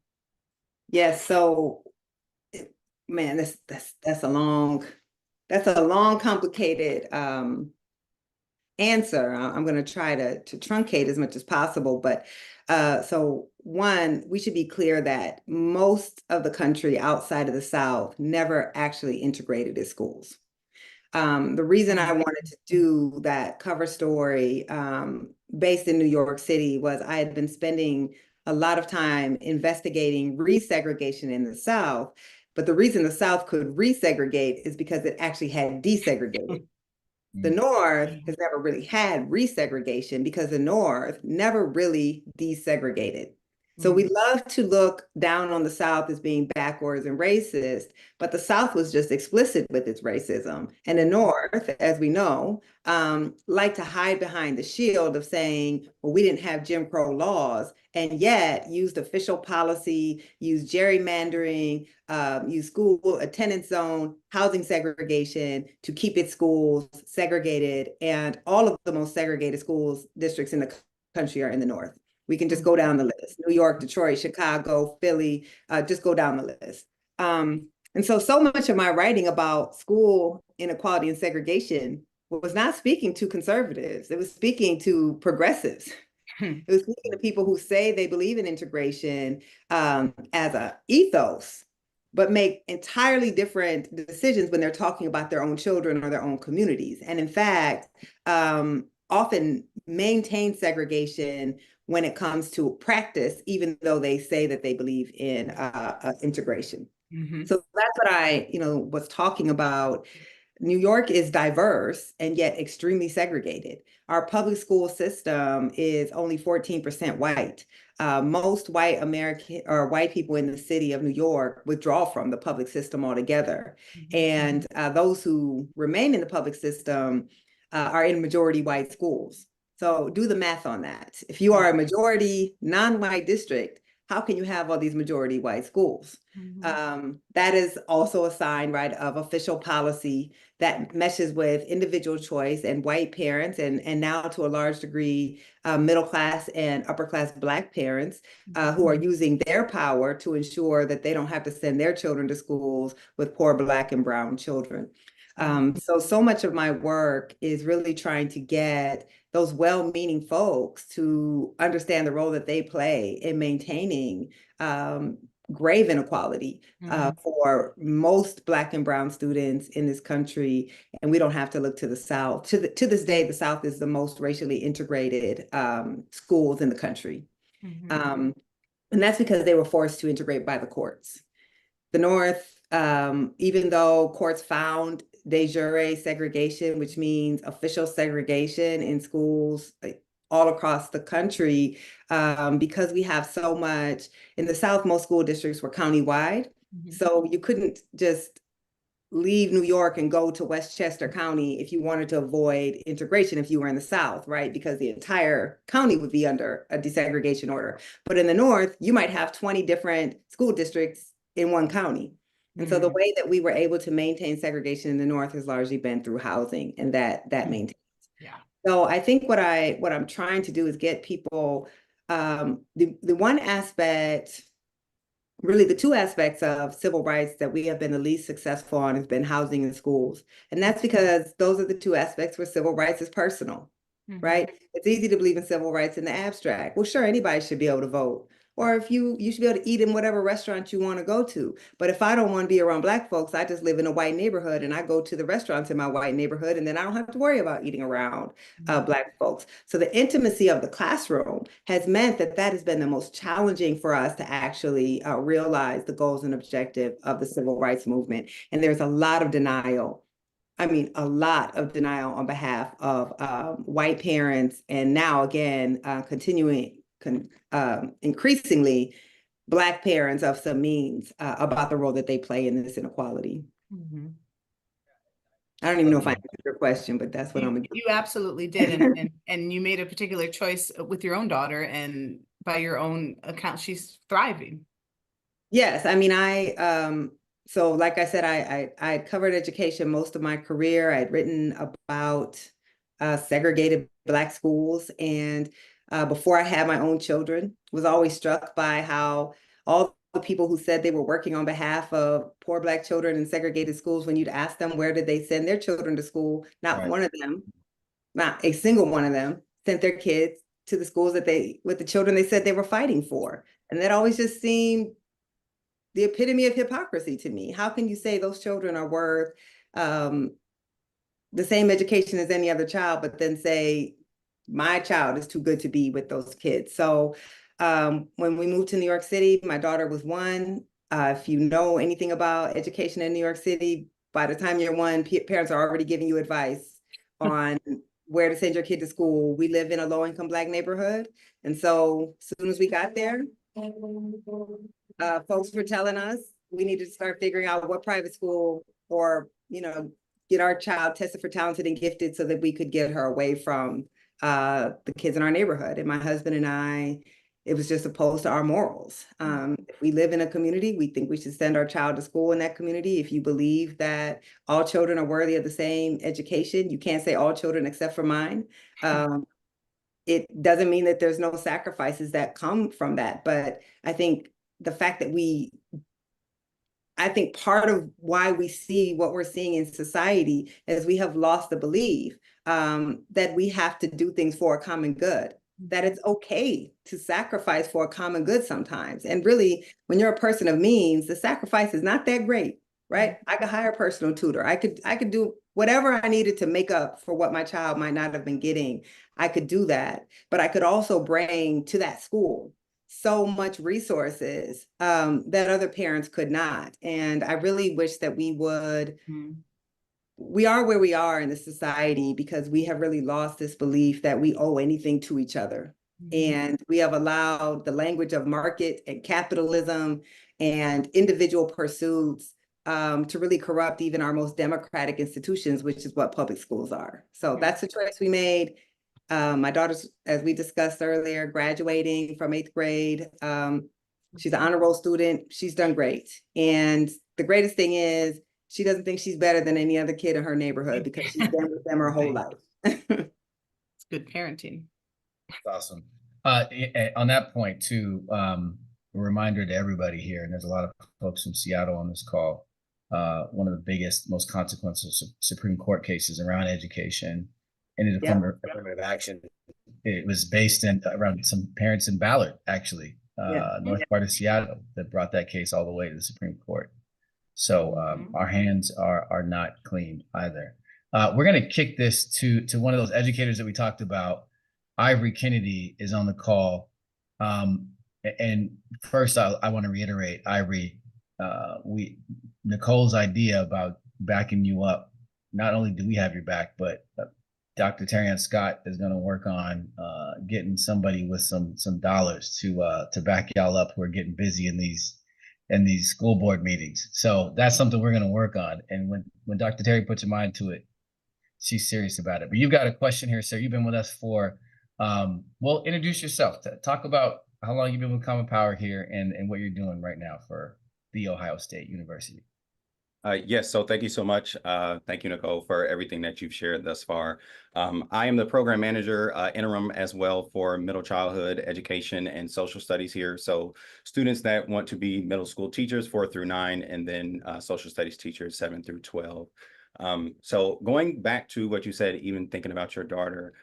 Yes, so man, that's a long, complicated answer. I'm going to try to truncate as much as possible, but so one, we should be clear that most of the country outside of the South never actually integrated its schools. The reason I wanted to do that cover story based in New York City was I had been spending a lot of time investigating resegregation in the South, but the reason the South could resegregate is because it actually had desegregated. The North has never really had resegregation because the North never really desegregated. So we love to look down on the South as being backwards and racist, but the South was just explicit with its racism. And the North, as we know, like to hide behind the shield of saying, well, we didn't have Jim Crow laws, and yet used official policy, used gerrymandering, used school attendance zone, housing segregation to keep its schools segregated. And all of the most segregated schools districts in the country are in the North. We can just go down the list. New York, Detroit, Chicago, Philly, just go down the list. And so much of my writing about school inequality and segregation was not speaking to conservatives. It was speaking to progressives. It was speaking to people who say they believe in integration as a ethos, but make entirely different decisions when they're talking about their own children or their own communities. And in fact, often maintain segregation when it comes to practice, even though they say that they believe in integration. So that's what I, was talking about. New York is diverse and yet extremely segregated. Our public school system is only 14% white. Most white American or white people in the city of New York withdraw from the public system altogether. And those who remain in the public system are in majority white schools. So do the math on that. If you are a majority non-white district, how can you have all these majority white schools? That is also a sign, right, of official policy that meshes with individual choice and white parents, and now to a large degree, middle class and upper class Black parents who are using their power to ensure that they don't have to send their children to schools with poor Black and brown children. So much of my work is really trying to get those well-meaning folks to understand the role that they play in maintaining grave inequality for most Black and brown students in this country. And we don't have to look to the South. To this day, the South is the most racially integrated schools in the country. And that's because they were forced to integrate by the courts. The North, even though courts found de jure segregation, which means official segregation in schools all across the country, because we have so much in the South, most school districts were countywide. So you couldn't just leave New York and go to Westchester County if you wanted to avoid integration if you were in the South, right? Because the entire county would be under a desegregation order. But in the North, you might have 20 different school districts in one county. And so the way that we were able to maintain segregation in the North has largely been through housing, and that maintains. Yeah. So I think what I'm trying to do is get people the one aspect, really the two aspects of civil rights that we have been the least successful on has been housing and schools. And that's because those are the two aspects where civil rights is personal, right? It's easy to believe in civil rights in the abstract. Well, sure, anybody should be able to vote. Or if you should be able to eat in whatever restaurant you want to go to. But if I don't want to be around Black folks, I just live in a white neighborhood and I go to the restaurants in my white neighborhood, and then I don't have to worry about eating around Black folks. So the intimacy of the classroom has meant that has been the most challenging for us to actually realize the goals and objective of the civil rights movement. And there's a lot of denial. I mean, a lot of denial on behalf of white parents, and now again, increasingly Black parents of some means about the role that they play in this inequality. I don't even know if I answered your question, but that's what I'm gonna do. You absolutely did, and you made a particular choice with your own daughter, and by your own account, she's thriving. Yes, I mean, so like I said, I covered education most of my career. I'd written about segregated Black schools, and before I had my own children, was always struck by how all the people who said they were working on behalf of poor Black children in segregated schools, when you'd ask them where did they send their children to school, not one of them, not a single one of them, sent their kids to the schools with the children they said they were fighting for. And that always just seemed the epitome of hypocrisy to me. How can you say those children are worth the same education as any other child, but then say my child is too good to be with those kids? So when we moved to New York City, my daughter was 1. If you know anything about education in New York City, by the time you're 1, parents are already giving you advice on where to send your kid to school. We live in a low-income Black neighborhood. And so as soon as we got there, Folks were telling us we needed to start figuring out what private school or, get our child tested for talented and gifted so that we could get her away from the kids in our neighborhood. And my husband and I, it was just opposed to our morals. If we live in a community, we think we should send our child to school in that community. If you believe that all children are worthy of the same education, you can't say all children except for mine. It doesn't mean that there's no sacrifices that come from that. But I think the fact that I think part of why we see what we're seeing in society is we have lost the belief that we have to do things for a common good, that it's okay to sacrifice for a common good sometimes. And really, when you're a person of means, the sacrifice is not that great, right? I could hire a personal tutor. I could do whatever I needed to make up for what my child might not have been getting. I could do that, but I could also bring to that school so much resources that other parents could not. And I really wish that we are where we are in the society because we have really lost this belief that we owe anything to each other. And we have allowed the language of market and capitalism and individual pursuits to really corrupt even our most democratic institutions, which is what public schools are. So that's the choice we made. My daughter's, as we discussed earlier, graduating from 8th grade. She's an honor roll student. She's done great. And the greatest thing is she doesn't think she's better than any other kid in her neighborhood because she's been with them her whole life. It's good parenting. That's awesome. On that point too, a reminder to everybody here, and there's a lot of folks from Seattle on this call, one of the biggest, most consequential Supreme Court cases around education and affirmative action. It was based around some parents in Ballard, actually, north part of Seattle, that brought that case all the way to the Supreme Court. So our hands are not clean either. We're going to kick this to one of those educators that we talked about. Ivory Kennedy is on the call. And first, I want to reiterate, Ivory, Nikole's idea about backing you up. Not only do we have your back, but Dr. Terry Scott is going to work on getting somebody with some dollars to back y'all up who are getting busy in these school board meetings. So that's something we're going to work on. And when Dr. Terry puts her mind to it, she's serious about it. But you've got a question here, sir. You've been with us for, well, introduce yourself. Talk about how long you've been with Common Power here and what you're doing right now for The Ohio State University. Yes, so thank you so much. Thank you, Nikole, for everything that you've shared thus far. I am the program manager, interim as well, for middle childhood education and social studies here. So students that want to be middle school teachers 4 through 9, and then social studies teachers 7 through 12. So going back to what you said, even thinking about your daughter,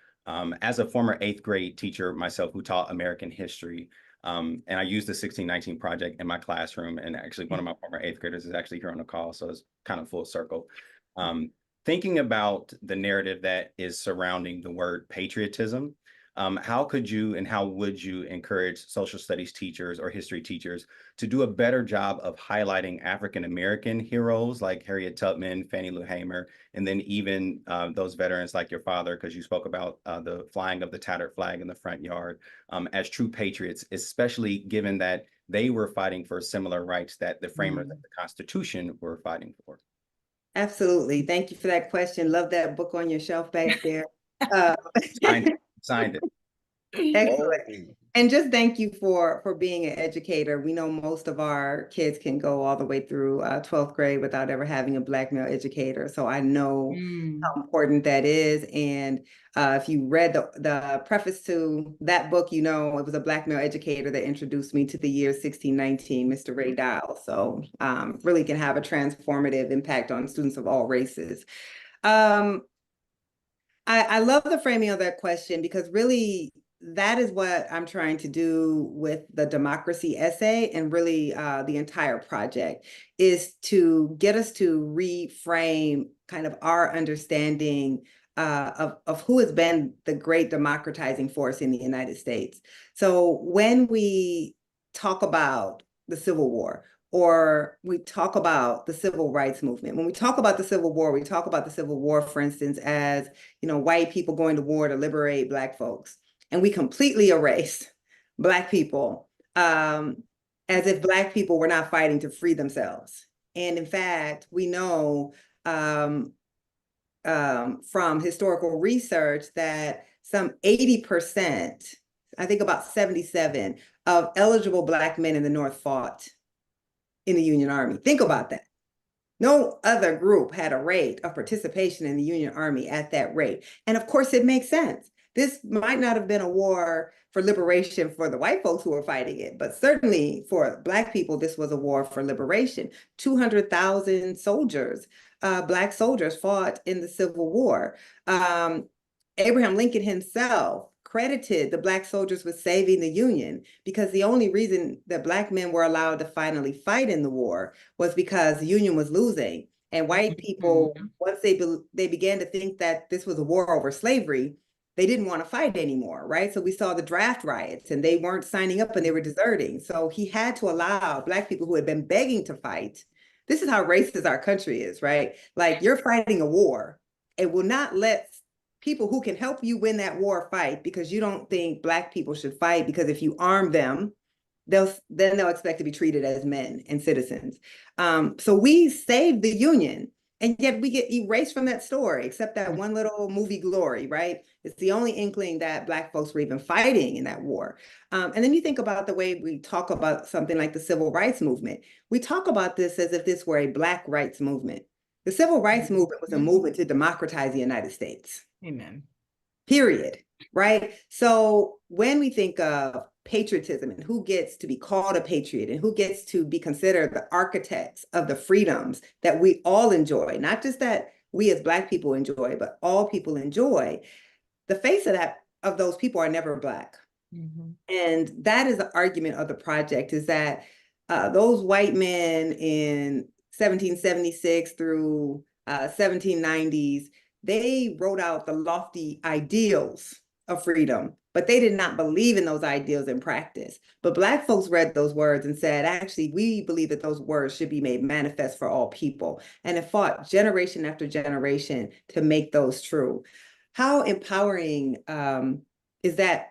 as a former 8th grade teacher myself who taught American history, and I used the 1619 project in my classroom, and actually one of my former 8th graders is actually here on the call, so it's kind of full circle. Thinking about the narrative that is surrounding the word patriotism, how could you and how would you encourage social studies teachers or history teachers to do a better job of highlighting African-American heroes like Harriet Tubman, Fannie Lou Hamer, and then even those veterans like your father, because you spoke about the flying of the tattered flag in the front yard, as true patriots, especially given that they were fighting for similar rights that the framers of the Constitution were fighting for? Absolutely. Thank you for that question. Love that book on your shelf back there. Signed it. Excellent. And just thank you for being an educator. We know most of our kids can go all the way through 12th grade without ever having a Black male educator. So I know how important that is. And if you read the preface to that book, you know it was a Black male educator that introduced me to the year 1619, Mr. Ray Dial. So really can have a transformative impact on students of all races. I love the framing of that question because really that is what I'm trying to do with the democracy essay, and really the entire project is to get us to reframe kind of our understanding of who has been the great democratizing force in the United States. So when we talk about the Civil War, or we talk about the civil rights movement, when we talk about the Civil War, we talk about the Civil War, for instance, as white people going to war to liberate Black folks. And we completely erase Black people as if Black people were not fighting to free themselves. And in fact, we know from historical research that some 80%, I think about 77, of eligible Black men in the North fought in the Union Army. Think about that. No other group had a rate of participation in the Union Army at that rate. And of course, it makes sense. This might not have been a war for liberation for the white folks who were fighting it, but certainly for Black people, this was a war for liberation. 200,000 soldiers, Black soldiers fought in the Civil War. Abraham Lincoln himself credited the Black soldiers with saving the Union, because the only reason that Black men were allowed to finally fight in the war was because the Union was losing. And white people, once they began to think that this was a war over slavery, they didn't want to fight anymore, right? So we saw the draft riots, and they weren't signing up and they were deserting. So he had to allow Black people who had been begging to fight. This is how racist our country is, right? Like, you're fighting a war and will not let people who can help you win that war fight, because you don't think Black people should fight, because if you arm them, they'll expect to be treated as men and citizens. So we saved the Union, and yet we get erased from that story, except that one little movie, Glory, right? It's the only inkling that Black folks were even fighting in that war. And then you think about the way we talk about something like the Civil Rights Movement. We talk about this as if this were a Black rights movement. The Civil Rights Movement was a movement to democratize the United States. Amen. Period. Right? So when we think of patriotism and who gets to be called a patriot and who gets to be considered the architects of the freedoms that we all enjoy, not just that we as Black people enjoy, but all people enjoy, the face of those people are never Black. And that is the argument of the project, is that those white men in 1776 through 1790s, they wrote out the lofty ideals of freedom, but they did not believe in those ideals in practice. But Black folks read those words and said, actually, we believe that those words should be made manifest for all people, and have fought generation after generation to make those true. How empowering is that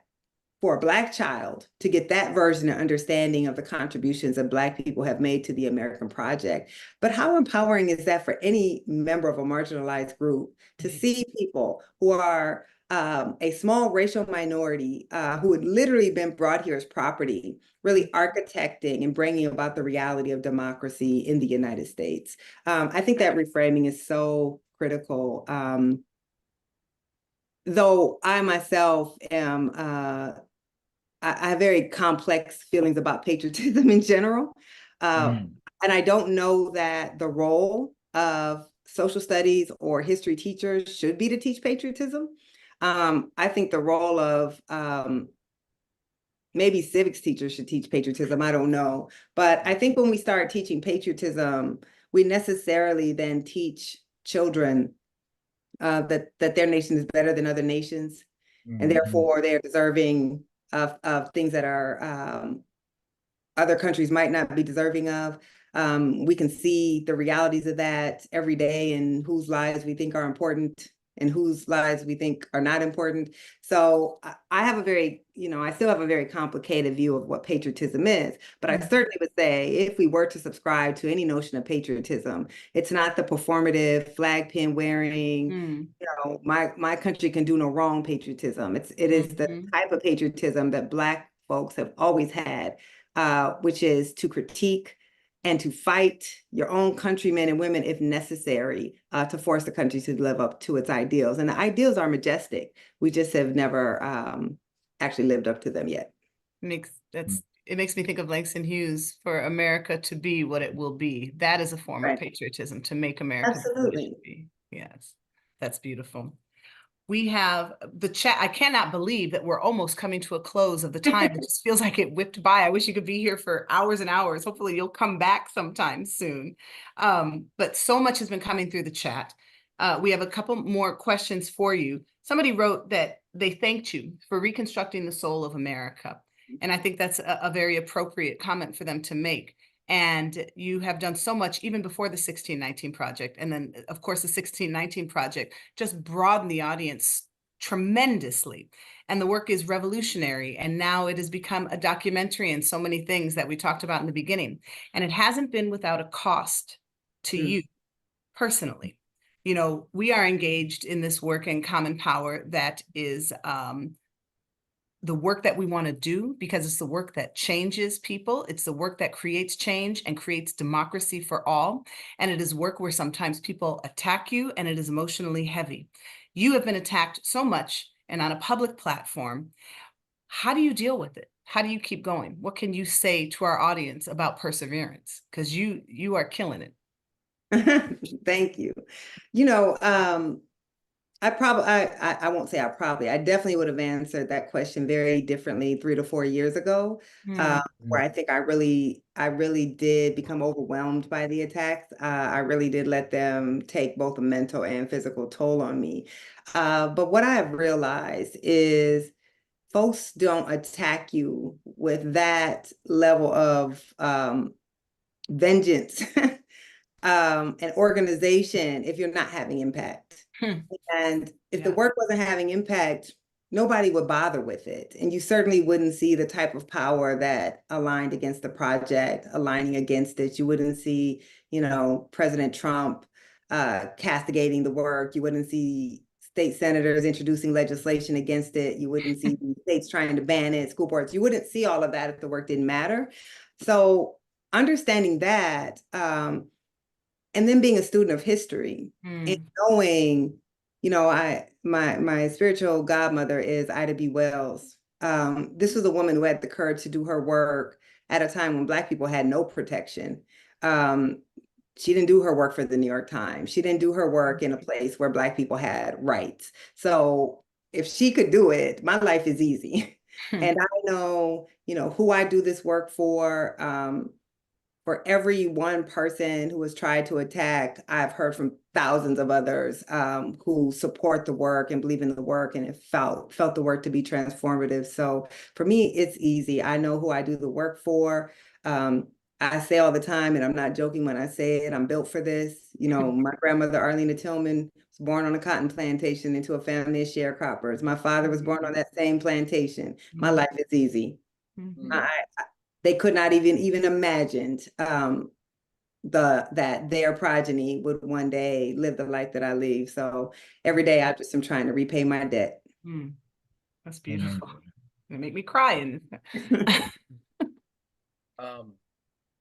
for a Black child to get that version of understanding of the contributions that Black people have made to the American project? But how empowering is that for any member of a marginalized group to see people who are a small racial minority who had literally been brought here as property, really architecting and bringing about the reality of democracy in the United States? I think that reframing is so critical. Though I myself am I have very complex feelings about patriotism in general. And I don't know that the role of social studies or history teachers should be to teach patriotism. I think the role of maybe civics teachers should teach patriotism. I don't know. But I think when we start teaching patriotism, we necessarily then teach children that their nation is better than other nations. And therefore they're deserving of things that are other countries might not be deserving of. We can see the realities of that every day, and whose lives we think are important and whose lives we think are not important. So I have a very, I still have a very complicated view of what patriotism is, but I certainly would say if we were to subscribe to any notion of patriotism, it's not the performative flag pin wearing, my country can do no wrong patriotism. It is the type of patriotism that Black folks have always had, which is to critique and to fight your own countrymen and women if necessary, to force the country to live up to its ideals. And the ideals are majestic. We just have never actually lived up to them yet. It makes me think of Langston Hughes, for America to be what it will be. That is a form of patriotism, to make America what it should be. Yes, that's beautiful. We have the chat. I cannot believe that we're almost coming to a close of the time. It just feels like it whipped by. I wish you could be here for hours and hours. Hopefully you'll come back sometime soon. But so much has been coming through the chat. We have a couple more questions for you. Somebody wrote that they thanked you for reconstructing the soul of America. And I think that's a very appropriate comment for them to make. And you have done so much even before the 1619 project. And then, of course, the 1619 project just broadened the audience tremendously. And the work is revolutionary. And now it has become a documentary and so many things that we talked about in the beginning. And it hasn't been without a cost to you personally. You know, we are engaged in this work in Common Power that is the work that we want to do, because it's the work that changes people. It's the work that creates change and creates democracy for all. And it is work where sometimes people attack you, and it is emotionally heavy. You have been attacked so much and on a public platform. How do you deal with it? How do you keep going? What can you say to our audience about perseverance? Because you are killing it. Thank you. I definitely would have answered that question very differently 3 to 4 years ago, where I think I really did become overwhelmed by the attacks. I really did let them take both a mental and physical toll on me. But what I have realized is folks don't attack you with that level of vengeance and organization if you're not having impact. And if the work wasn't having impact, nobody would bother with it. And you certainly wouldn't see the type of power that aligned against the project, aligning against it. You wouldn't see, President Trump castigating the work. You wouldn't see state senators introducing legislation against it. You wouldn't see states trying to ban it, school boards. You wouldn't see all of that if the work didn't matter. So understanding that, and then being a student of history and knowing, my spiritual godmother is Ida B. Wells. This was a woman who had the courage to do her work at a time when Black people had no protection. She didn't do her work for the New York Times. She didn't do her work in a place where Black people had rights. So if she could do it, my life is easy. And I know, who I do this work for every one person who has tried to attack, I've heard from thousands of others who support the work and believe in the work and have felt the work to be transformative. So for me, it's easy. I know who I do the work for. I say all the time, and I'm not joking when I say it, I'm built for this. My grandmother, Arlena Tillman, was born on a cotton plantation into a family of sharecroppers. My father was born on that same plantation. My life is easy. They could not even imagine that their progeny would one day live the life that I live. So every day I just am trying to repay my debt. That's beautiful. It make me cry.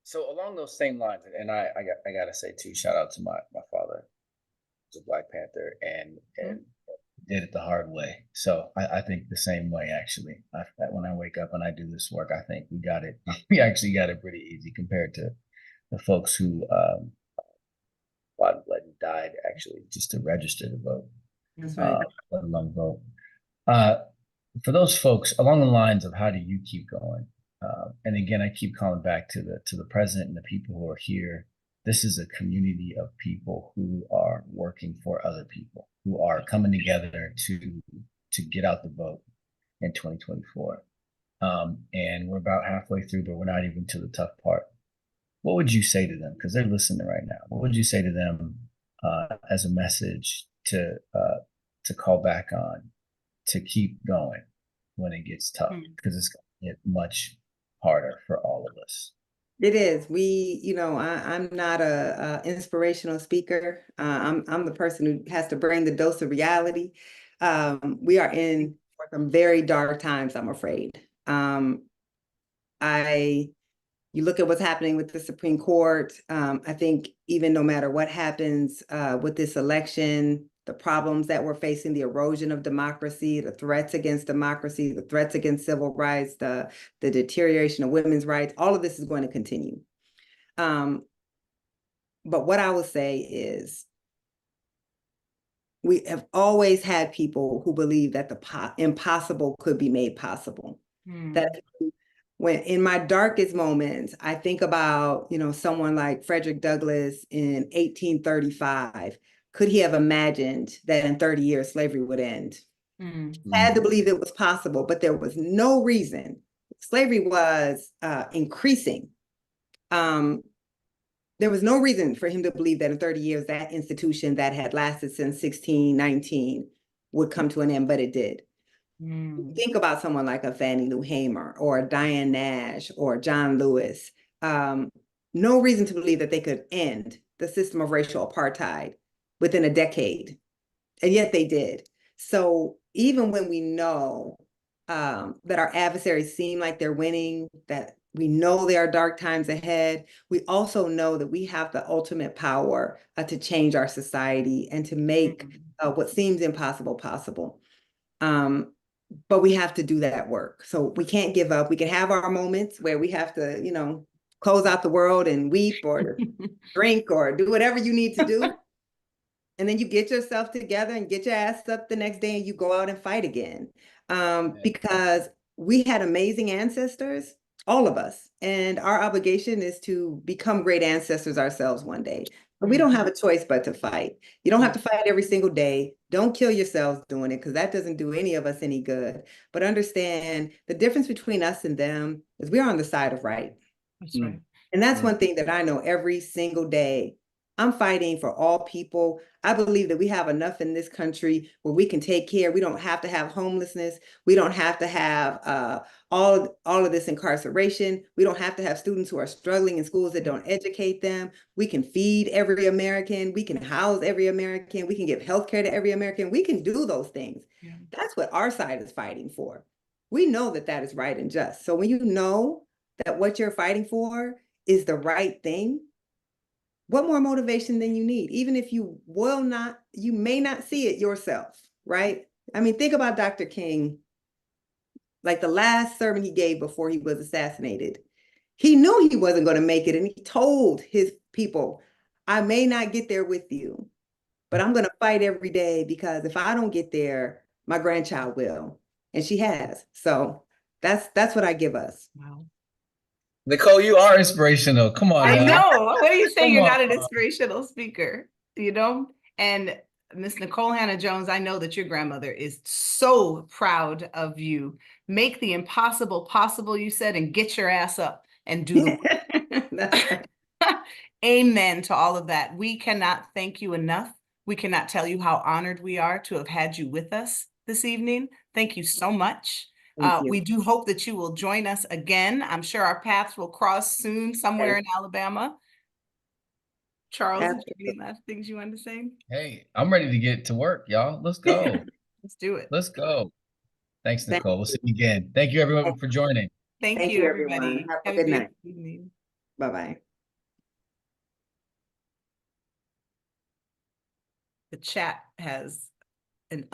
So along those same lines, and I gotta say too, shout out to my father, who's a Black Panther, and did it the hard way. So I think the same way, actually. When I wake up and I do this work, I think we actually got it pretty easy compared to the folks who bled and died actually just to register to vote. That's right. Let alone vote. For those folks, along the lines of how do you keep going? And again, I keep calling back to the president and the people who are here. This is a community of people who are working for other people, who are coming together to get out the vote in 2024. And we're about halfway through, but we're not even to the tough part. What would you say to them? Because they're listening right now. What would you say to them as a message to call back on, to keep going when it gets tough? Because it's going to get much harder for all of us. It is. I'm not a inspirational speaker. I'm the person who has to bring the dose of reality. We are in some very dark times, I'm afraid. You look at what's happening with the Supreme Court. I think even no matter what happens with this election, the problems that we're facing, the erosion of democracy, the threats against democracy, the threats against civil rights, the deterioration of women's rights, all of this is going to continue. But what I will say is we have always had people who believe that the impossible could be made possible. That when in my darkest moments, I think about, someone like Frederick Douglass in 1835. Could he have imagined that in 30 years slavery would end? Had to believe it was possible, but there was no reason. Slavery was increasing. There was no reason for him to believe that in 30 years, that institution that had lasted since 1619 would come to an end, but it did. Mm. Think about someone like a Fannie Lou Hamer or a Diane Nash or John Lewis. No reason to believe that they could end the system of racial apartheid within a decade. And yet they did. So even when we know that our adversaries seem like they're winning, that we know there are dark times ahead, we also know that we have the ultimate power to change our society and to make what seems impossible possible. But we have to do that work. So we can't give up. We can have our moments where we have to, you know, close out the world and weep or drink or do whatever you need to do. And then you get yourself together and get your ass up the next day and you go out and fight again. Because we had amazing ancestors, all of us, and our obligation is to become great ancestors ourselves one day. But we don't have a choice but to fight. You don't have to fight every single day. Don't kill yourselves doing it, because that doesn't do any of us any good. But understand the difference between us and them is we're on the side of right. That's right. And that's one thing that I know every single day. I'm fighting for all people. I believe that we have enough in this country where we can take care. We don't have to have homelessness. We don't have to have all of this incarceration. We don't have to have students who are struggling in schools that don't educate them. We can feed every American. We can house every American. We can give healthcare to every American. We can do those things. Yeah. That's what our side is fighting for. We know that that is right and just. So when you know that what you're fighting for is the right thing, what more motivation than you need? Even if you may not see it yourself, right? I mean, think about Dr. King, like the last sermon he gave before he was assassinated. He knew he wasn't going to make it, and he told his people, I may not get there with you, but I'm going to fight every day, because if I don't get there, my grandchild will. And she has. So that's what I give us. Wow. Nikole, you are inspirational. Come on I now. know. What are you saying? Come You're on. not an inspirational speaker, you know? And Miss Nikole Hannah-Jones, I know that your grandmother is so proud of you. Make the impossible possible, you said, and get your ass up and do the work. That's right. Amen to all of that. We cannot thank you enough. We cannot tell you how honored we are to have had you with us this evening. Thank you so much. Thank you. We do hope that you will join us again. I'm sure our paths will cross soon somewhere in Alabama. Charles, is there any last things you wanted to say? Hey, I'm ready to get to work, y'all. Let's go. Let's do it. Let's go. Thanks, Thank Nikole. We'll see you again. Thank you, everyone, for joining. Thank Thank you, you, everybody. everyone. Have a Have a good beautiful night. evening. Bye-bye. The chat has an